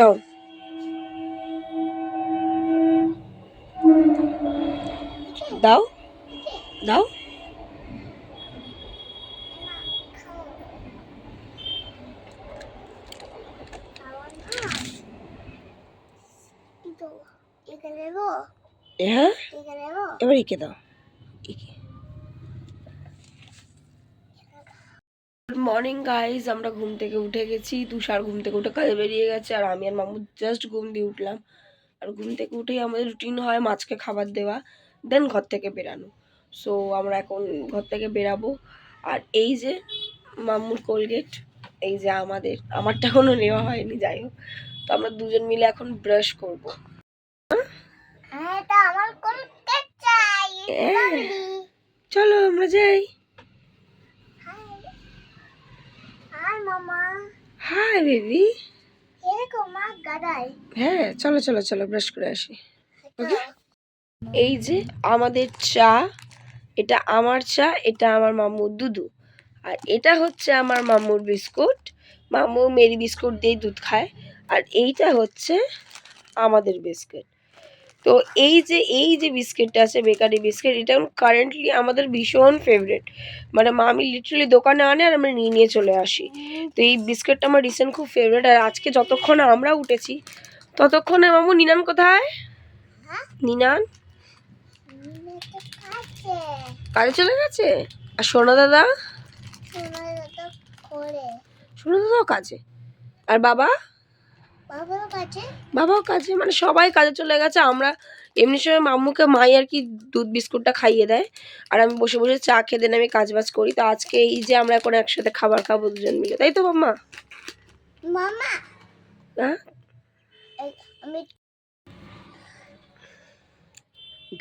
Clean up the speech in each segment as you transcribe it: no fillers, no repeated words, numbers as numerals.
নাও দাও দাও। হ্যাঁ এবার এঁকে দাও। গুড মর্নিং গাইজ, আমরা ঘুম থেকে উঠে গেছি। তুষার ঘুম থেকে উঠে কাজে বেরিয়ে গেছে, আর আমি আর মামু জাস্ট ঘুম দিয়ে উঠলাম। আর ঘুম থেকে উঠেই আমাদের রুটিন হয় মাছকে খাবার দেওয়া, দেন ঘর থেকে বেরানো। সো আমরা এখন ঘর থেকে বেরাবো। আর এই যে মাম্মুর কোলগেট, এই যে আমারটা এখনো নেওয়া হয়নি, যাই হোক। তো আমরা দুজন মিলে এখন ব্রাশ করবো। চলো আমরা যাই। Hi baby. হ্যাঁ চলো চলো চলো ব্রাশ করে আসি। ওকে, এই যে আমাদের চা, এটা আমার চা, এটা আমার মাম্মুর দুধু, আর এটা হচ্ছে আমার মাম্মুর বিস্কুট। মাম্মু মেরি বিস্কুট দিয়ে দুধ খায়। আর এইটা হচ্ছে আমাদের বিস্কিট। তো এই যে বিস্কিটটা আছে, বেকারি বিস্কিট, এটা কারেন্টলি আমাদের ভীষণ ফেভারিট। মানে মামি লিটারালি দোকানে আনে আর আমরা নিয়ে নিয়ে চলে আসি। তো এই বিস্কিটটা আমার রিসেন্ট খুব ফেভারিট। আর আজকে যতক্ষণ আমরা উঠেছি ততক্ষণে মামু নিনান কোথায়? নিনান কাজে চলে গেছে। আর সোনা দাদা? সোনা দাদাও কাজে। আর বাবা? বাবাও কাজে। মানে সবাই কাজে চলে গেছে। আমরা এমনি সময় মাম্মুকে মাই আর কি দুধ বিস্কুটটা খাইয়ে দেয়, আর আমি বসে বসে চা খেয়ে দেন আমি কাজ বাজ করি। তো আজকে এই যে আমরা এখন একসাথে খাবার খাবো দুজন মিলে, তাই তো মাম্মা? হ্যাঁ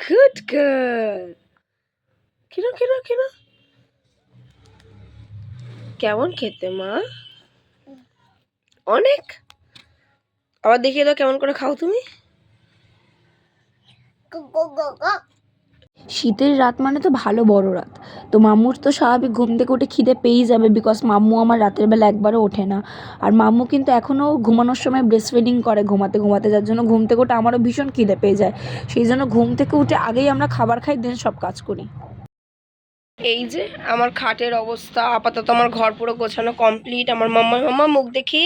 গুড গার্ল। কেন কেমন খেতে মা? অনেক। আবার দেখিয়ে দাও কেমন করে খাও তুমি। শীতের রাত মানে তো ভালো বড় রাত। তো মাম্মুর তো স্বাভাবিক ঘুম থেকে উঠে খিদে পেয়েই যাবে, বিকজ মাম্মু আমার রাতের বেলা একবারও ওঠে না। আর মাম্মু কিন্তু এখনও ঘুমানোর সময় ব্রেস্ট ফিডিং করে ঘুমাতে ঘুমাতে, যার জন্য ঘুম থেকে উঠে আমারও ভীষণ খিদে পেয়ে যায়। সেই জন্য ঘুম থেকে উঠে আগেই আমরা খাবার খাই, দেন সব কাজ করি। এই যে আমার খাটের অবস্থা আপাতত, আমার ঘর পুরো গোছানো কমপ্লিট। আমার মাম্মা মুখ দেখি।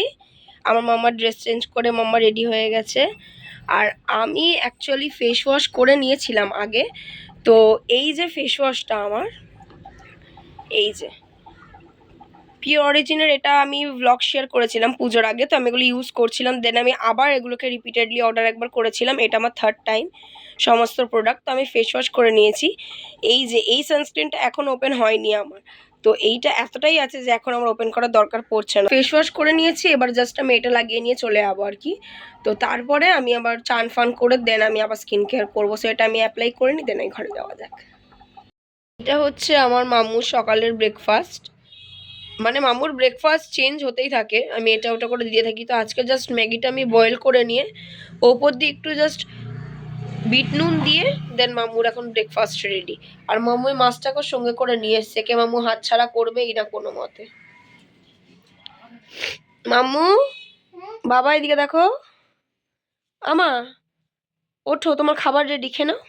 আমার মাম্মা ড্রেস চেঞ্জ করে মাম্মা রেডি হয়ে গেছে। আর আমি অ্যাকচুয়ালি ফেস ওয়াশ করে নিয়েছিলাম আগে। তো এই যে ফেস ওয়াশটা আমার, এই যে পিওর অরিজিনের, এটা আমি ব্লগ শেয়ার করেছিলাম পুজোর আগে। তো আমি এগুলো ইউজ করছিলাম, দেন আমি আবার এগুলোকে রিপিটেডলি অর্ডার একবার করেছিলাম। এটা আমার থার্ড টাইম সমস্ত প্রোডাক্ট। তো আমি ফেস ওয়াশ করে নিয়েছি। এই যে এই সানস্ক্রিনটা এখন ওপেন হয়নি আমার। তো এইটা এতটাই আছে যে এখন আমার ওপেন করার দরকার পড়ছে না। ফেস ওয়াশ করে নিয়েছি, এবার জাস্ট আমি এটা লাগিয়ে নিয়ে চলে যাবো আর কি। তো তারপরে আমি আবার চান ফান করে দেন আমি আবার স্কিন কেয়ার করবো। সো এটা আমি অ্যাপ্লাই করে নিই, দেন এই ঘরে যাওয়া যাক। এটা হচ্ছে আমার মাম্মুর সকালের ব্রেকফাস্ট। মানে মাম্মুর ব্রেকফাস্ট চেঞ্জ হতেই থাকে, আমি এটা ওটা করে দিয়ে থাকি। তো আজকে জাস্ট ম্যাগিটা আমি বয়েল করে নিয়ে ওপর দিয়ে একটু জাস্ট বিট নুন দিয়ে দেন মাম্মুর এখন ব্রেকফাস্ট রেডি। আর মাম্মু এই মাছটাকে সঙ্গে করে নিয়ে এসছে, কে মাম্মু হাত ছাড়া করবেই না কোনো মতে। মাম্মু বাবা এদিকে দেখো। আমা ওঠো, তোমার খাবার রেডি, খেয়ে নাও।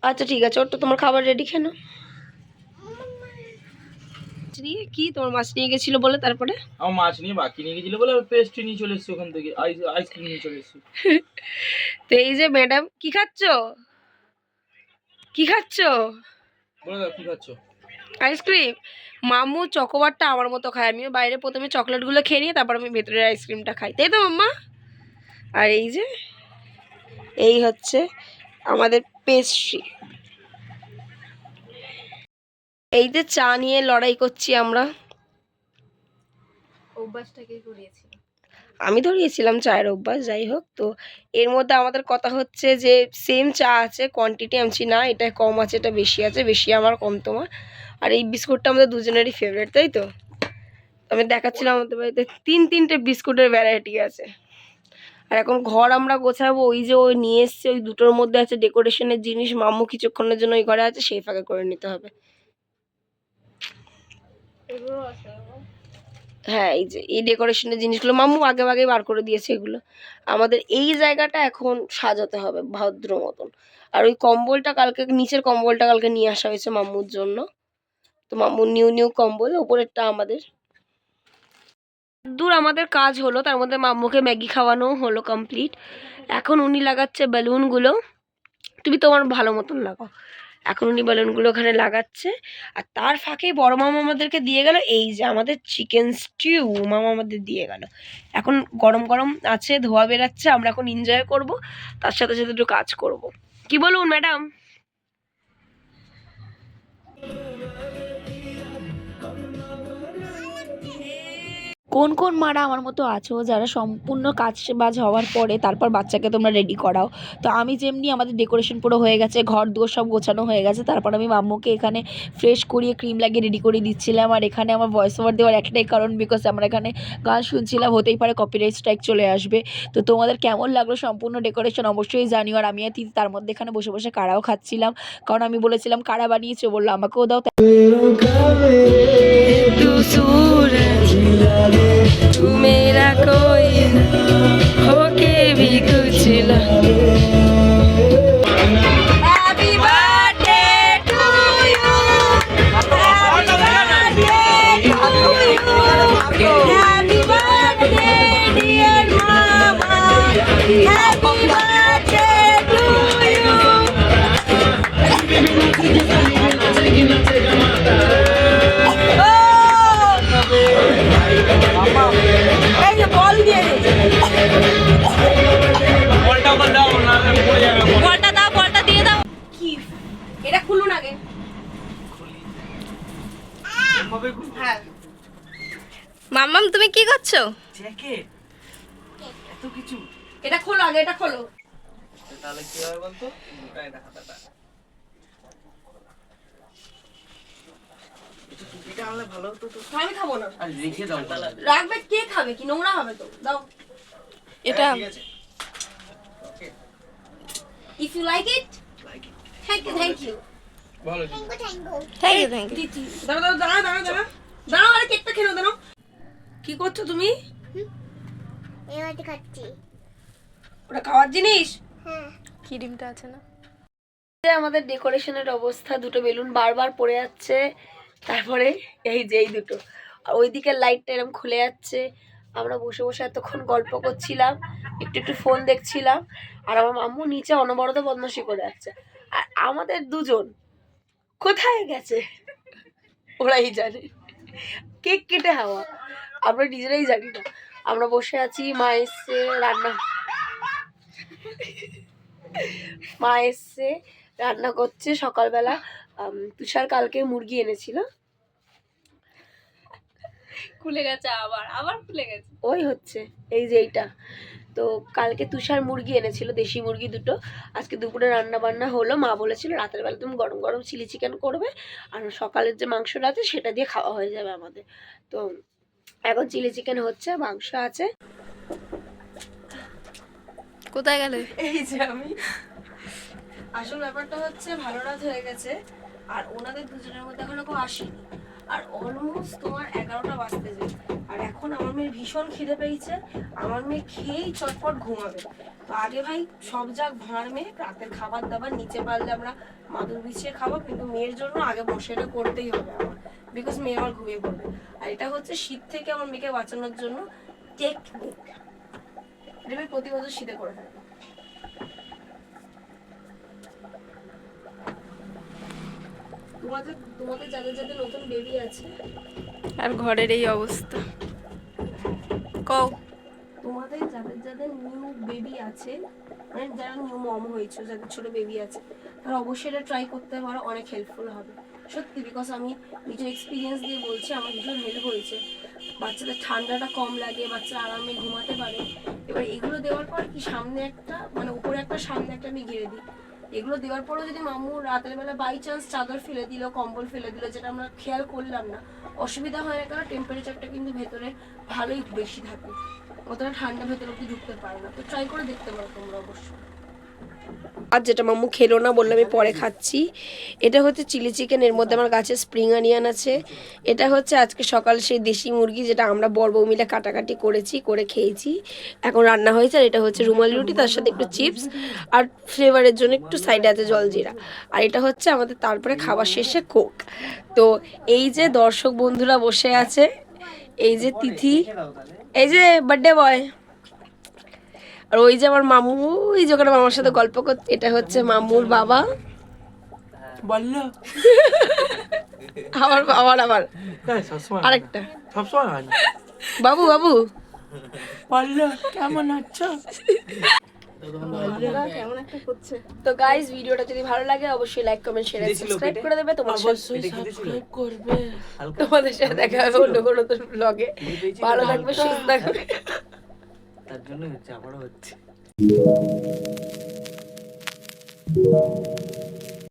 আচ্ছা ঠিক আছে, ওঠো, তোমার খাবার রেডি, খেয়ে নাও। কি তোমার মাছ নিয়ে গেছিল বলে? তারপরে আমার মাছ নিয়ে বাকি নিয়ে গেছিল বলে পেস্ট্রি নিয়ে চলে এসেছি ওখান থেকে, আইসক্রিম নিয়ে চলে এসেছি। তো এই যে ম্যাডাম কি খাচ্ছ? কি খাচ্ছ? বলে দাও কি খাচ্ছ? আইসক্রিম। মামু চকোবারটা আমার মতো খায়। আমিও বাইরে প্রথমে চকলেটগুলো খেয়ে নিয়ে তারপর আমি ভেতরের আইসক্রিমটা খাই, তাই তো মাম্মা? আর এই যে এই হচ্ছে আমাদের পেস্ট্রি। এই যে চা নিয়ে লড়াই করছি আমরা। আমি ধরিয়েছিলাম চায়ের অভ্যাস, যাই হোক। তো এর মধ্যে আমাদের কথা হচ্ছে যে সেম চা আছে, কোয়ান্টিটি আনছি না, এটা কম আছে এটা বেশি আছে, বেশি আমার কম তোমার। আর এই বিস্কুটটা আমাদের দুজনেরই ফেভারিট, তাই তো? আমি দেখাচ্ছিলাম আমাদের বাড়িতে তিনটে বিস্কুটের ভ্যারাইটি আছে। আর এখন ঘর আমরা গোছাবো, ওই যে ওই নিয়ে এসছে ওই দুটোর মধ্যে আছে ডেকোরেশনের জিনিস। মাম্মু কিছুক্ষণের জন্য ওই ঘরে আছে, সেই ফাঁকে করে নিতে হবে। হ্যাঁ, এই যে এই ডেকোরেশনের জিনিসগুলো মাম্মু আগে আগে বার করে দিয়েছে এগুলো। আমাদের এই জায়গাটা এখন সাজাতে হবে ভদ্র মতন। আর ওই কম্বলটা কালকে, নিচের কম্বলটা কালকে নিয়ে আসা হয়েছে মাম্মুর জন্য। তো মাম্মুর নিউ কম্বল, ওপরেরটা আমাদের। দূর আমাদের কাজ হলো, তার মধ্যে মাম্মুকে ম্যাগি খাওয়ানো হলো কমপ্লিট। এখন উনি লাগাচ্ছে বেলুনগুলো। তুমি তোমার ভালো মতন লাগাও। এখন উনি বেলুনগুলো ওখানে লাগাচ্ছে। আর তার ফাঁকেই বড় মামা আমাদেরকে দিয়ে গেল এই যে আমাদের চিকেন স্টিউ মামা আমাদের দিয়ে গেল। এখন গরম গরম আছে, ধোয়া বেরাচ্ছে, আমরা এখন এনজয় করব, তার সাথে সাথে একটু কাজ করব। কি বলুন ম্যাডাম? কোন কোন মারা আমার মতো আছো যারা সম্পূর্ণ কাজ বাজ হওয়ার পরে তারপর বাচ্চাকে তোমরা রেডি করাও? তো আমি যেমনি আমাদের ডেকোরেশন পুরো হয়ে গেছে, ঘর দুয়ার সব গোছানো হয়ে গেছে, তারপর আমি মাম্মুকে এখানে ফ্রেশ করিয়ে ক্রিম লাগিয়ে রেডি করে দিচ্ছিলাম। আর এখানে আমার ভয়েস ওভার দেওয়ার একটাই কারণ, বিকজ আমরা এখানে গান শুনছিলাম, হতেই পারে কপিরাইট স্ট্রাইক চলে আসবে। তো তোমাদের কেমন লাগলো সম্পূর্ণ ডেকোরেশন অবশ্যই জানিও। আর আমি আর তিথি তার মধ্যে এখানে বসে বসে কাড়াও খাচ্ছিলাম, কারণ আমি বলেছিলাম কাড়া বানিয়েছে, বললো আমাকেও দাও। तू मेरा कोई होके भी कुछ ना। Happy birthday to you. Happy birthday to you. Happy birthday dear mama. Happy birthday to you. বলটা দাও, বলটা দিয়ে দাও। কি এটা খুলুন আগে। হ্যাঁ মাম্মাম তুমি কি করছো? জ্যাকেট এত কিছু, এটা খোলো আগে, এটা খোলো। তাহলে কি হবে বলতো? লুকায় রাখা দাদা, এটা টুপিটা আনলে ভালো হতো তো। আমি খাবো না। আর রেখে দাও, রাখবে, কে খাবে? কি নোংরা হবে তো, দাও এটা। ঠিক আছে, okay, if you like it, thank you ভালো। থ্যাংক ইউ দিদি। দাঁড়াও দাঁড়াও দাঁড়াও দাঁড়াও দাঁড়াও, আরে কেকটা খেলো, দাঁড়াও। কি করছো তুমি? এবারে খাচ্ছি। ওটা খাওয়ার জিনিস? হ্যাঁ। কি ডিমটা আছে না? আমাদের ডেকোরেশনের অবস্থা, দুটো বেলুন বারবার পড়ে যাচ্ছে, তারপরে এই যে এই দুটো, আর ওইদিকে লাইটটা এরকম খুলে যাচ্ছে। আমরা বসে বসে এতক্ষণ গল্প করছিলাম, একটু ফোন দেখছিলাম, আর আমার মাম্মু নিচে অনবরত বদমাশি করে যাচ্ছে। আর আমাদের দুজন কোথায় গেছে ওরাই জানে। কেক কেটে হাওয়া, আমরা নিজেরাই জানি না। আমরা বসে আছি, মা এসছে রান্না করছে সকালবেলা। তুষার কালকে মুরগি এনেছিল, খুলে গেছে, আবার খুলে গেছে। ওই হচ্ছে এই যে এইটা। তো কালকে তুষার মুরগি এনেছিল, দেশি মুরগি দুটো। আজকে দুপুরে রান্না বান্না হলো। মা বলেছিল রাতের বেলা তুমি গরম গরম চিলি চিকেন করবে, আর সকালের যে মাংসটা আছে সেটা দিয়ে খাওয়া হয়ে যাবে আমাদের। তো এখন চিলি চিকেন হচ্ছে, মাংস আছে। কোথায় গেলে? এই যে আমি, আসল ব্যাপারটা হচ্ছে ভালো রাত হয়ে গেছে, আর ওনাদের দুজনের মধ্যে এখনো কেউ আসেনি, আর অলমোস্ট তোমার 11টা বাজতে যায়। আর এখন আমার মেয়ের ভীষণ খিদে পেয়েছে, আমার মেয়ে খেয়েই চটপট ঘুমাবে। তো আগে ভাই সব যাক ভাঁড় মেয়ে, রাতের খাবার দাবার নিচে পারলে আমরা মাদুর বিছিয়ে খাবো, কিন্তু মেয়ের জন্য আগে বসে এটা করতেই হবে আমার, বিকজ মেয়ে আমার ঘুমিয়ে পড়বে। আর এটা হচ্ছে শীত থেকে আমার মেয়েকে বাঁচানোর জন্য টেকনিক, এটা আমি প্রতি বছর শীতে করে থাকি। তোমাদের যাদের যাদের নতুন বেবি আছে আর ঘরের এই অবস্থা, কও তোমাদের যাদের যাদের নিউ বেবি আছে, মানে যারা নিউ মম হয়েছে, যাদের ছোট বেবি আছে, তারা অবশ্যই এটা ট্রাই করতে পারো, অনেক হেল্পফুল হবে সত্যি। বিকজ আমি নিজের এক্সপিরিয়েন্স দিয়ে বলছি, আমার ভীষণ হেল্প হয়েছে। বাচ্চাদের ঠান্ডাটা কম লাগে, বাচ্চারা আরামে ঘুমাতে পারে। এবার এগুলো দেওয়ার পর কি, সামনে একটা মানে উপরে একটা সামনে একটা আমি ঘিরে দিই। এগুলো দেওয়ার পরেও যদি মাম্মু রাতের বেলা বাই চান্স চাদর ফেলে দিল, কম্বল ফেলে দিল, যেটা আমরা খেয়াল করলাম না, অসুবিধা হয় না, কারণ টেম্পারেচারটা কিন্তু ভেতরে ভালোই বেশি থাকে, অতটা ঠান্ডা ভেতরে অব্দি ঢুকতে পারে না। তো ট্রাই করে দেখতে পারো তোমরা অবশ্যই। আর যেটা মাম্মু খেলো না, বললো আমি পরে খাচ্ছি। এটা হচ্ছে চিলি চিকেন, এর মধ্যে আমার গাছে স্প্রিং অনিয়ন আছে। এটা হচ্ছে আজকে সকাল সেই দেশি মুরগি যেটা আমরা বর বউ মিলে কাটাকাটি করেছি, করে খেয়েছি, এখন রান্না হয়েছে। আর এটা হচ্ছে রুমালি রুটি, তার সাথে একটু চিপস, আর ফ্লেভারের জন্য একটু সাইডে আছে জলজিরা। আর এটা হচ্ছে আমাদের তারপরে খাবার শেষে কোক। তো এই যে দর্শক বন্ধুরা বসে আছে, এই যে তিথি, এই যে বার্থডে বয়, আর ওই যে আমার মামু, ওই যে ওখানে মামার সাথে গল্প করতে, এটা হচ্ছে মামুর বাবা। বললো আবার আবার আবার সবসময় আরেকটা সবসময় হয় না। বাবু বাবু বললো কেমন আছো? তো গাইস, ভিডিওটা যদি ভালো লাগে অবশ্যই লাইক কমেন্ট শেয়ার সাবস্ক্রাইব করে দেবে। তোমাদের সাথে দেখা হবে অন্য কোনো ব্লগে। ভালো থাকবে, সুস্থ থাকবে। তার জন্য হচ্ছে আবারও হচ্ছে